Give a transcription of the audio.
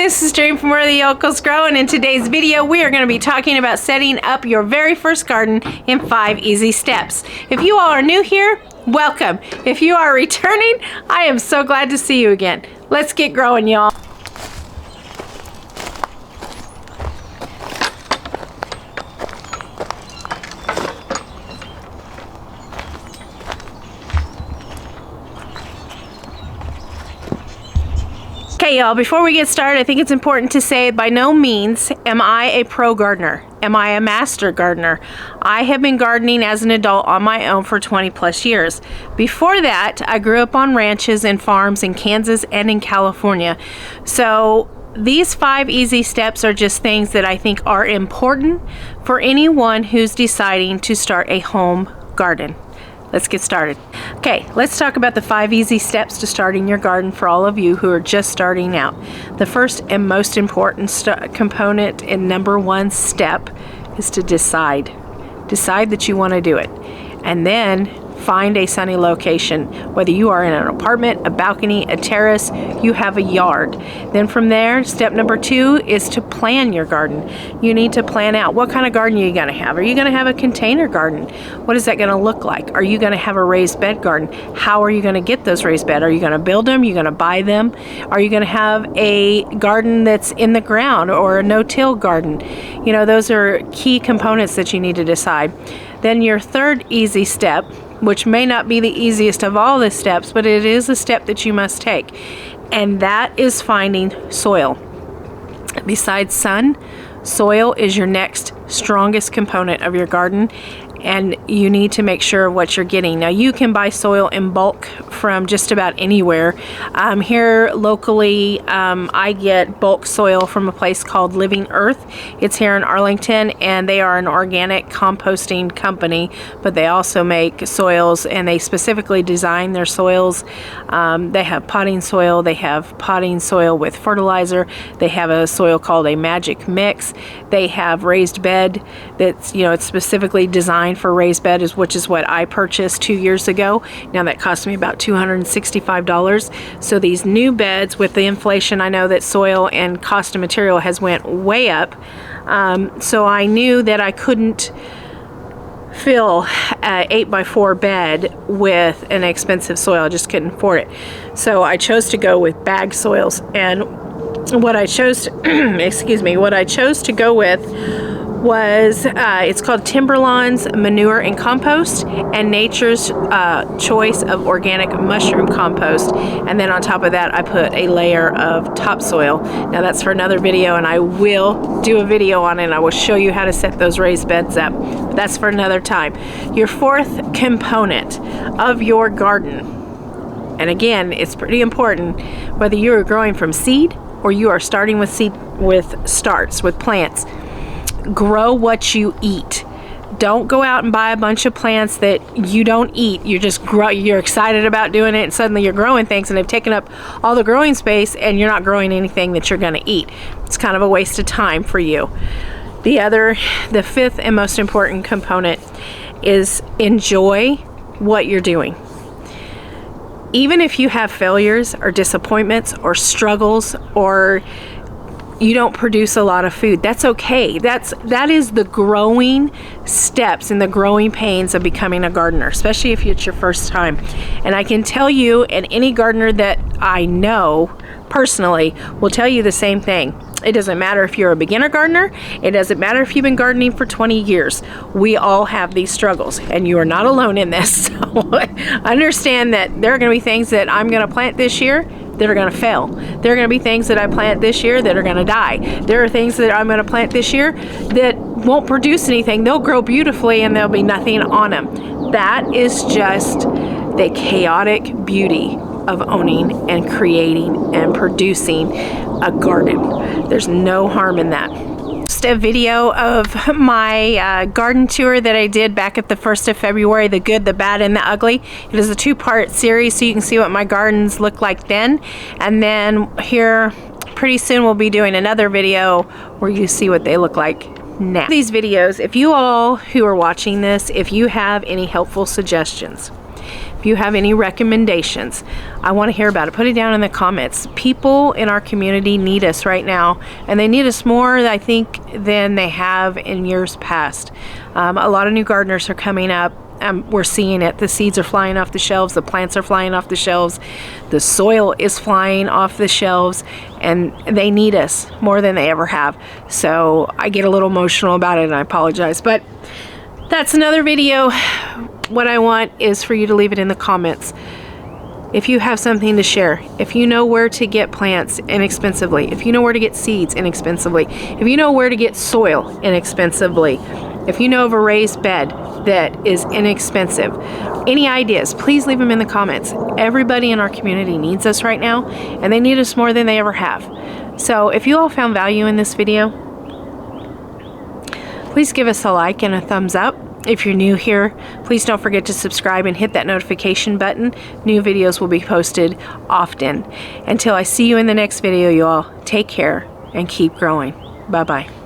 this is Dream from Where the Locals Grow, and in today's video we are going to be talking about setting up your very first garden in 5 easy steps. If you all are new here, welcome. If you are returning, I am so glad to see you again. Let's get growing, y'all. Okay, y'all, before we get started, I think it's important to say by no means am I a pro gardener. Am I a master gardener? I have been gardening as an adult on my own for 20 plus years. Before that, I grew up on ranches and farms in Kansas and in California. So these 5 easy steps are just things that I think are important for anyone who's deciding to start a home garden. Let's get started. Okay, let's talk about the 5 easy steps to starting your garden for all of you who are just starting out. The first and most important component and number 1 step is to decide. Decide that you want to do it. And then find a sunny location. Whether you are in an apartment, a balcony, a terrace, you have a yard. Then from there, step number 2 is to plan your garden. You need to plan out what kind of garden are you going to have. Are you going to have a container garden? What is that going to look like? Are you going to have a raised bed garden? How are you going to get those raised beds? Are you going to build them? Are you going to buy them? Are you going to have a garden that's in the ground or a no-till garden? You know, those are key components that you need to decide. Then your third easy step, which may not be the easiest of all the steps, but it is a step that you must take, and that is finding soil. Besides sun, soil is your next strongest component of your garden, and you need to make sure of what you're getting. Now, you can buy soil in bulk from just about anywhere. Here locally, I get bulk soil from a place called Living Earth. It's here in Arlington, and they are an organic composting company, but they also make soils, and they specifically design their soils. They have potting soil. They have potting soil with fertilizer. They have a soil called a magic mix. They have raised bed that's, you know, it's specifically designed for raised bed, which is what I purchased 2 years ago. Now that cost me about $265. So these new beds, with the inflation, I know that soil and cost of material has went way up. So I knew that I couldn't fill an 8x4 bed with an expensive soil. I just couldn't afford it. So I chose to go with bag soils, and what I chose to, what I chose to go with was, it's called Timberlawn's Manure and Compost, and Nature's Choice of Organic Mushroom Compost. And then on top of that, I put a layer of topsoil. Now that's for another video, and I will do a video on it, and I will show you how to set those raised beds up. But that's for another time. Your 4th component of your garden, and again, it's pretty important, whether you are growing from seed or you are starting with seed, with plants. Grow what you eat. Don't go out and buy a bunch of plants that you don't eat. You just grow, you're excited about doing it, and suddenly you're growing things and they've taken up all the growing space, and you're not growing anything that you're going to eat. It's kind of a waste of time for you. The 5th and most important component is enjoy what you're doing. Even if you have failures or disappointments or struggles, or you don't produce a lot of food, that's okay. That is the growing steps and the growing pains of becoming a gardener, especially if it's your first time. And I can tell you, and any gardener that I know personally will tell you the same thing. It doesn't matter if you're a beginner gardener. It doesn't matter if you've been gardening for 20 years. We all have these struggles, and you are not alone in this. So understand that there are going to be things that I'm going to plant this year that are going to fail. There are going to be things that I plant this year that are going to die. There are things that I'm going to plant this year that won't produce anything. They'll grow beautifully and there'll be nothing on them. That is just the chaotic beauty of owning and creating and producing a garden. There's no harm in that. Just a video of my garden tour that I did back at the 1st of February, the good, the bad, and the ugly. It is a 2-part series, so you can see what my gardens look like then. And then here, pretty soon we'll be doing another video where you see what they look like now. These videos, if you all who are watching this, if you have any helpful suggestions, If you have any recommendations, I want to hear about it. Put it down in the comments. People in our community need us right now, and they need us more, I think, than they have in years past. A lot of new gardeners are coming up. We're seeing it. The seeds are flying off the shelves. The plants are flying off the shelves. The soil is flying off the shelves, and they need us more than they ever have. So I get a little emotional about it, and I apologize. But that's another video. What I want is for you to leave it in the comments. If you have something to share, if you know where to get plants inexpensively, if you know where to get seeds inexpensively, if you know where to get soil inexpensively, if you know of a raised bed that is inexpensive, any ideas, please leave them in the comments. Everybody in our community needs us right now, and they need us more than they ever have. So if you all found value in this video, please give us a like and a thumbs up. If you're new here, please don't forget to subscribe and hit that notification button. New videos will be posted often. Until I see you in the next video, you all, take care and keep growing. Bye-bye.